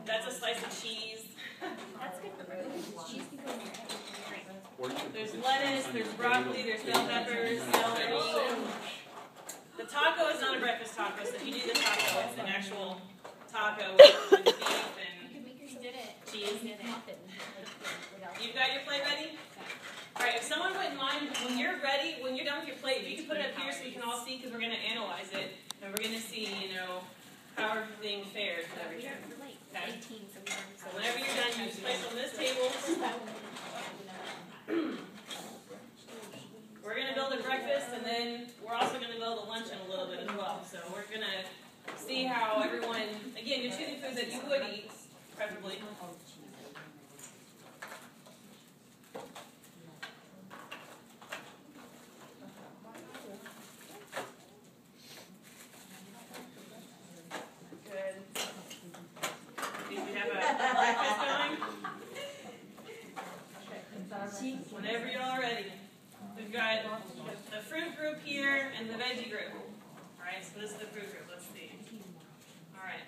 That's a slice of cheese. That's good for breakfast. Cheese can go in your egg. There's lettuce, there's broccoli, there's bell peppers, celery. The taco is not a breakfast taco, so if you do the taco, it's an actual taco with beef and cheese. You've got your plate ready? Alright, if someone wouldn't mind, when you're ready, when you're done with your plate, you can put it up here so we can all see, because we're going to analyze it, and we're going to see, how everything fared for everything. Okay. So whenever you're done, you just place on this table. We're going to build a breakfast, and then we're also going to build a lunch in a little bit as well. So we're going to see how everyone, again, you're choosing foods that you would eat, preferably. Whenever you're all ready. We've got the fruit group here and the veggie group. Alright, so this is the fruit group. Let's see. Alright.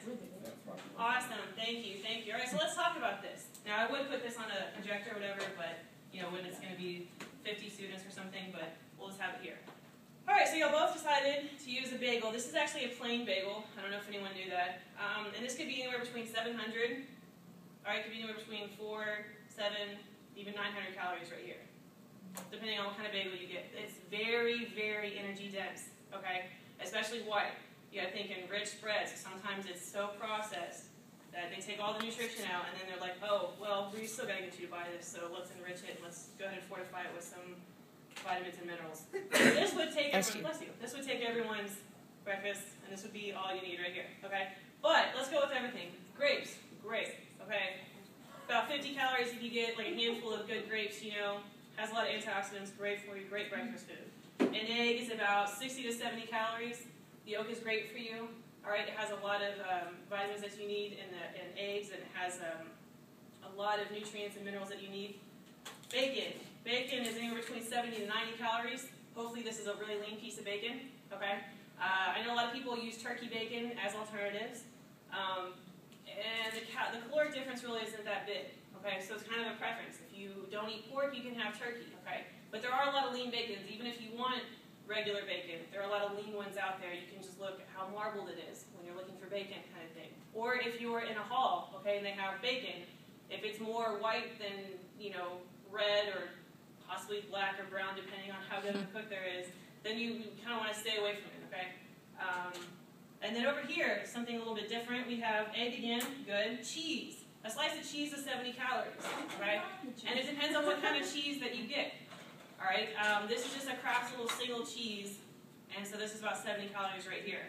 Awesome. Thank you. Thank you. Alright, so let's talk about this. Now, I would put this on a projector or whatever, but, when it's going to be 50 students or something, but we'll just have it here. Alright, so y'all both decided to use a bagel. This is actually a plain bagel. I don't know if anyone knew that. And this could be anywhere between 700, alright, it could be anywhere between 4, 7, even 900 calories right here, depending on what kind of bagel you get. It's very, very energy dense, okay? Especially white. You gotta think in rich spreads. Sometimes it's so processed that they take all the nutrition out, and then they're like, oh, well, we still gotta get you to buy this, so let's enrich it, and let's go ahead and fortify it with some vitamins and minerals. This would take This would take everyone's breakfast, and this would be all you need right here, okay? But let's go with everything. Grapes, great, okay? About 50 calories if you get like a handful of good grapes, has a lot of antioxidants, great for you, great breakfast food. An egg is about 60 to 70 calories. The yolk is great for you. All right, it has a lot of vitamins that you need in eggs, and it has a lot of nutrients and minerals that you need. Bacon. Bacon is anywhere between 70 to 90 calories. Hopefully this is a really lean piece of bacon, okay? I know a lot of people use turkey bacon as alternatives. And the caloric difference really isn't that big, okay? So it's kind of a preference. If you don't eat pork, you can have turkey, okay? But there are a lot of lean bacons. Even if you want regular bacon, there are a lot of lean ones out there. You can just look at how marbled it is when you're looking for bacon kind of thing. Or if you're in a hall, okay, and they have bacon, if it's more white than, red or possibly black or brown, depending on how good of a cook there is, then you kind of want to stay away from it, okay? And then over here, something a little bit different. We have egg again, good. Cheese. A slice of cheese is 70 calories, right? And it depends on what kind of cheese that you get, all right? This is just a Kraft little single cheese, and so this is about 70 calories right here.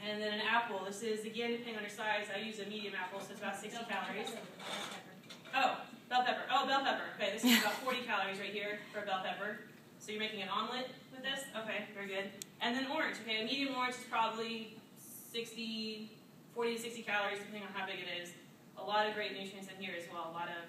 And then an apple. This is, again, depending on your size. I use a medium apple, so it's about 60 calories. Oh, bell pepper. Oh, bell pepper. Okay, this is about 40 calories right here for a bell pepper. So you're making an omelet with this? Okay, very good. And then orange. Okay, a medium orange is probably 40 to 60 calories, depending on how big it is. A lot of great nutrients in here as well. A lot of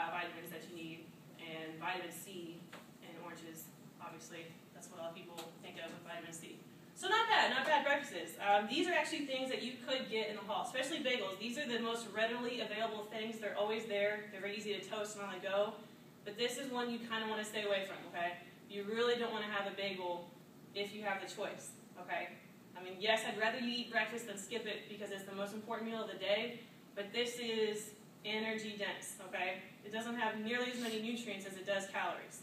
vitamins that you need, and vitamin C in oranges, obviously. That's what a lot of people think of with vitamin C. So not bad breakfasts. These are actually things that you could get in the hall, especially bagels. These are the most readily available things. They're always there. They're very easy to toast and on the go. But this is one you kind of want to stay away from, okay? You really don't want to have a bagel if you have the choice, okay? I mean, yes, I'd rather you eat breakfast than skip it because it's the most important meal of the day, but this is energy dense, okay? It doesn't have nearly as many nutrients as it does calories,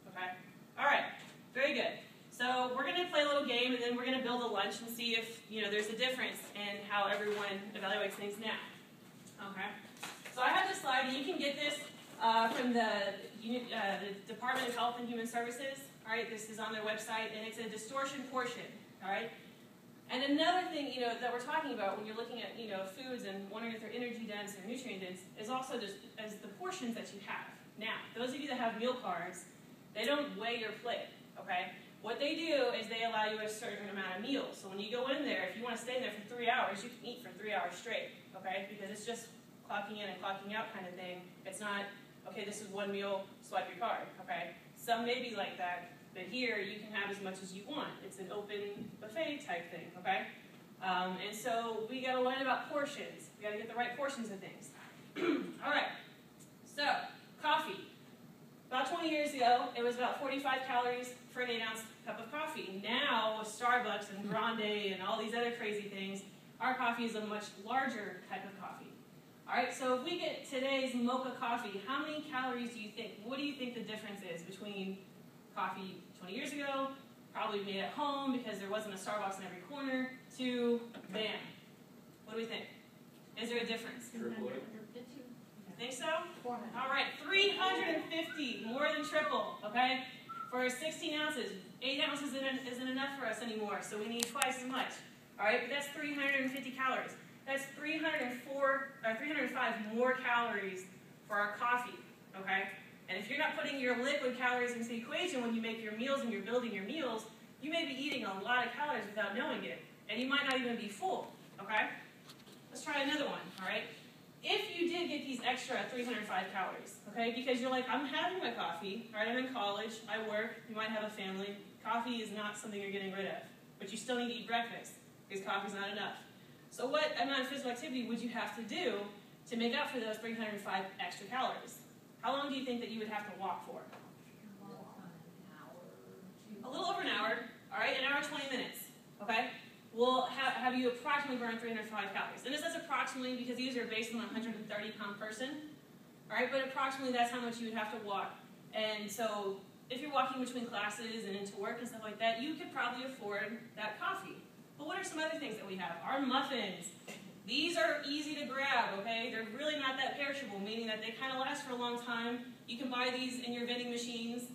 okay? All right, very good. So we're going to play a little game, and then we're going to build a lunch and see if, there's a difference in how everyone evaluates things now, okay? So I have this slide, and you can get this from the Department of Health and Human Services, all right? This is on their website, and it's a distortion portion, all right? And another thing, that we're talking about when you're looking at, foods and wondering if they're energy dense or nutrient dense is also just as the portions that you have. Now, those of you that have meal cards, they don't weigh your plate, okay? What they do is they allow you a certain amount of meals. So when you go in there, if you want to stay in there for 3 hours, you can eat for 3 hours straight, okay? Because it's just clocking in and clocking out kind of thing. It's not, okay, this is one meal, swipe your card, okay? Some may be like that. But here, you can have as much as you want. It's an open buffet type thing, okay? And so we got to learn about portions. We got to get the right portions of things. All right. So coffee. About 20 years ago, it was about 45 calories for an 8-ounce cup of coffee. Now, with Starbucks and Grande and all these other crazy things, our coffee is a much larger type of coffee. All right, so if we get today's mocha coffee, how many calories do you think? What do you think the difference is between coffee 20 years ago, probably made at home because there wasn't a Starbucks in every corner, to bam? What do we think? Is there a difference? Triple it. I think so? All right, 350, more than triple, okay? For 16 ounces, 8 ounces isn't enough for us anymore, so we need twice as much. All right, but that's 350 calories. That's 305 more calories for our coffee, okay? And if you're not putting your liquid calories into the equation when you make your meals and you're building your meals, you may be eating a lot of calories without knowing it, and you might not even be full, okay? Let's try another one, all right? If you did get these extra 305 calories, okay, because you're like, I'm having my coffee, all right, I'm in college, I work, you might have a family, coffee is not something you're getting rid of, but you still need to eat breakfast, because coffee's not enough. So what amount of physical activity would you have to do to make up for those 305 extra calories? How long do you think that you would have to walk for? A little over an hour, all right, an hour 20 minutes, okay? Will have you approximately burn 305 calories. And this is approximately because these are based on a 130-pound person, all right, but approximately that's how much you would have to walk. And so if you're walking between classes and into work and stuff like that, you could probably afford that coffee. But what are some other things that we have? Our muffins. These are easy to grab, okay? They're really not that perishable, meaning that they kind of last for a long time. You can buy these in your vending machines.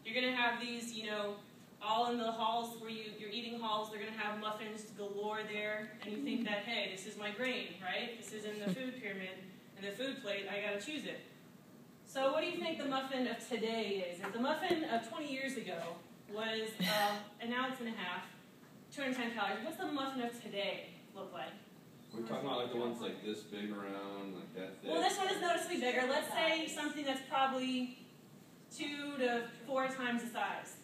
You're going to have these, you know, all in the halls where your eating halls, they're going to have muffins galore there. And you think that, hey, this is my grain, right? This is in the food pyramid, and the food plate, I got to choose it. So what do you think the muffin of today is? If the muffin of 20 years ago was an ounce and a half, 210 calories, what's the muffin of today look like? We're talking about like the ones like this big around, like that thick. Well, this one is noticeably bigger. Let's say something that's probably 2 to 4 times the size.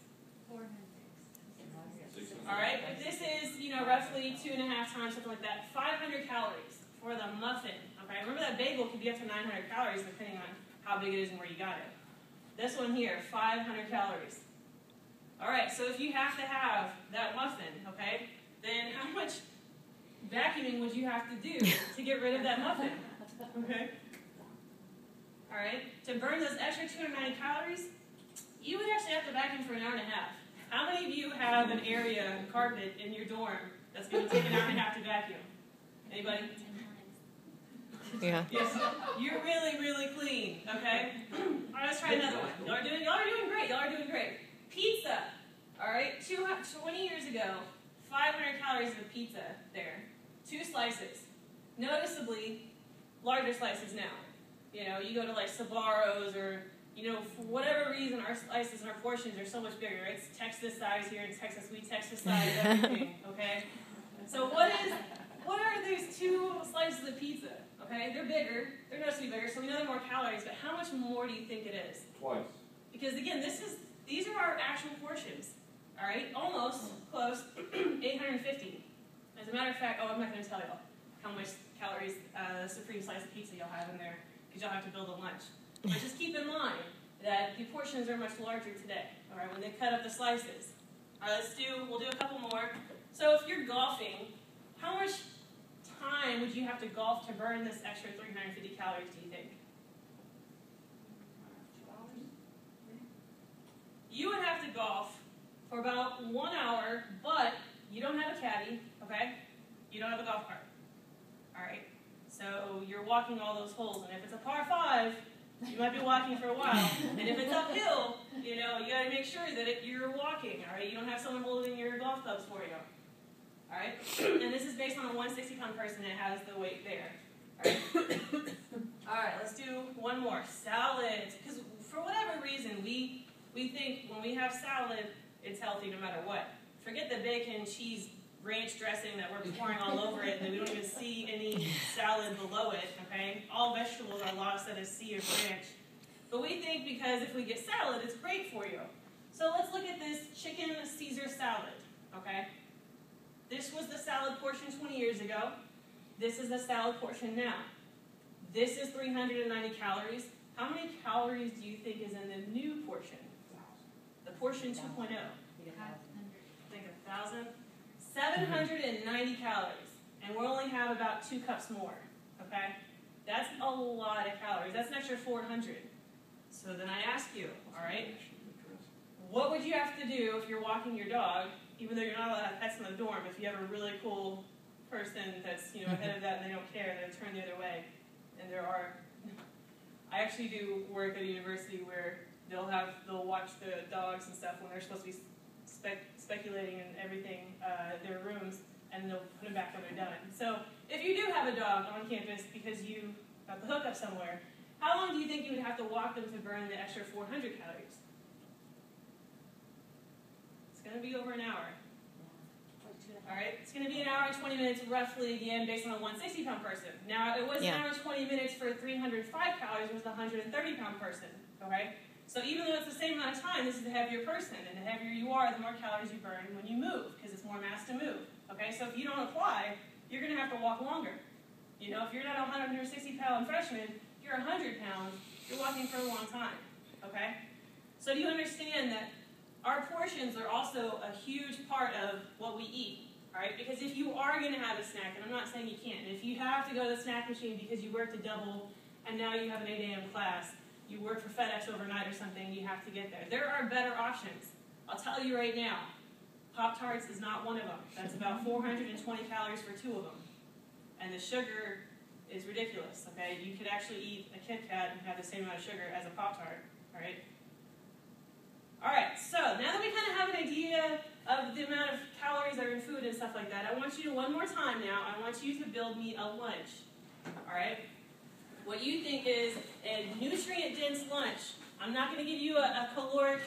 All right, but this is, you know, roughly 2.5 times, something like that. 500 calories for the muffin. Okay, remember that bagel could be up to 900 calories depending on how big it is and where you got it. This one here, 500 calories. All right, so if you have to have that muffin, okay, then how much vacuuming would you have to do to get rid of that muffin? Okay. All right, to burn those extra 290 calories, you would actually have to vacuum for an hour and a half. How many of you have an area, carpet, in your dorm that's going to take an hour and a half to vacuum? Anybody? Yeah. Yes. You're really, really clean, okay? All right, let's try another one. Y'all are doing great. Y'all are doing great. Pizza. All right, 20 years ago, 500 calories of pizza there. 2 slices. Noticeably larger slices now. You know, you go to like Sbarro's or, you know, for whatever reason, our slices and our portions are so much bigger. Right? It's Texas size here in Texas. We Texas size everything, okay? So what are these 2 slices of pizza? Okay, they're bigger. They're noticeably bigger, so we know they're more calories. But how much more do you think it is? Twice. Because again, these are our actual portions. All right, almost close, 850. As a matter of fact, I'm not going to tell y'all how much calories supreme slice of pizza y'all have in there, because y'all have to build a lunch. But just keep in mind that the portions are much larger today. All right, when they cut up the slices. All right, we'll do a couple more. So if you're golfing, how much time would you have to golf to burn this extra 350 calories, do you think? 2 hours? You would have to golf for about 1 hour, but you don't have a caddy, okay? You don't have a golf cart. All right? So you're walking all those holes, and if it's a par 5, you might be walking for a while. And if it's uphill, you know, you got to make sure that you're walking, all right? You don't have someone holding your golf clubs for you. All right? And this is based on a 160-pound person that has the weight there. All right? All right, let's do one more. Salads. Because for whatever reason, we think when we have salad, it's healthy no matter what. Forget the bacon, cheese, ranch dressing that we're pouring all over it and we don't even see any salad below it, okay? All vegetables are lost at a sea of ranch. But we think because if we get salad, it's great for you. So let's look at this chicken Caesar salad, okay? This was the salad portion 20 years ago. This is the salad portion now. This is 390 calories. How many calories do you think is in the new portion? The portion 2.0. Think 1,000. 790 calories. And we'll only have about 2 cups more. Okay? That's a lot of calories. That's an extra 400. So then I ask you, all right, what would you have to do if you're walking your dog, even though you're not allowed to have pets in the dorm, if you have a really cool person that's ahead of that and they don't care, they'll turn the other way. And I actually do work at a university where they'll watch the dogs and stuff when they're supposed to be speculating and everything, their rooms, and they'll put them back when they're done. So if you do have a dog on campus because you got the hookup somewhere, how long do you think you would have to walk them to burn the extra 400 calories? It's going to be over an hour. All right, it's going to be an hour and 20 minutes roughly, again, based on a 160-pound person. Now, it was an hour and 20 minutes for 305 calories was the 130-pound person, okay? So even though it's the same amount of time, this is the heavier person, and the heavier you are, the more calories you burn when you move, because it's more mass to move, okay? So if you don't apply, you're going to have to walk longer. If you're not a 160-pound freshman, you're 100 pounds, you're walking for a long time, okay? So do you understand that our portions are also a huge part of what we eat? All right, because if you are going to have a snack, and I'm not saying you can't, and if you have to go to the snack machine because you worked a double and now you have an 8 a.m. class, you work for FedEx overnight or something, you have to get there. There are better options. I'll tell you right now, Pop-Tarts is not one of them. That's about 420 calories for 2 of them. And the sugar is ridiculous, okay? You could actually eat a Kit Kat and have the same amount of sugar as a Pop-Tart, all right? All right, so now that we kind of have an idea of the amount of calories that are in food and stuff like that, I want you to, one more time now, I want you to build me a lunch, all right? What you think is a nutrient-dense lunch. I'm not going to give you a caloric